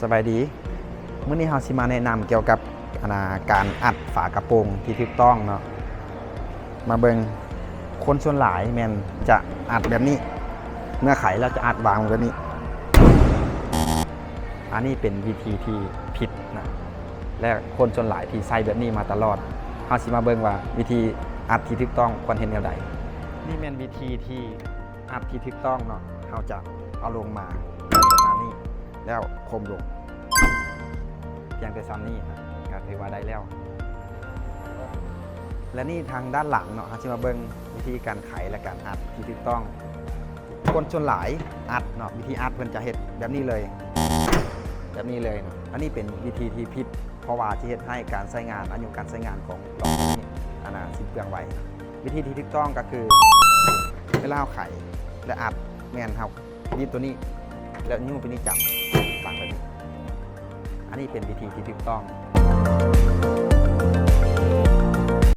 สบายดีมื้อนี้เราสิมาแนะนำเกี่ยวกับการอัดฝากระโปรงที่ถูกต้องเนาะมาเบิ่งคนส่วนหลายแม่นจะอัดแบบนี้เมื่อไขเราจะอัดวางแบบนี้อันนี้เป็นวิธีที่ผิดนะและคนส่วนหลายที่ใช้แบบนี้มาตลอดเราสิมาเบิ่งว่าวิธีอัดที่ถูกต้องควรเฮ็ดแนวใดนี่แม่นวิธีที่อัดที่ถูกต้องเนาะเราจะเอาลงมาประมาณนี้แล้วคมลงเพียงแต่ซ้ำนี่นะก็ถือว่าได้แล้วและนี่ทางด้านหลังเนาะเราจะมาเบิ่งวิธีการไขและการอัดที่ถูกต้องคนส่วนหลายอัดเนาะวิธีอัดเพิ่นจะเฮ็ดแบบนี้เลยเนาะอันนี้เป็นวิธีที่ผิดเพราะว่าที่เฮ็ดให้การใช้งานอายุการใช้งานของหลอดนี้สิ้นเปลืองไววิธีที่ถูกต้องก็คือเวลาเราไขและอัดแม่นครับยึดตัวนี้แล้วนิ้วไปนี่จับฝังแบบนี้อันนี้เป็นวิธีที่ถูกต้อง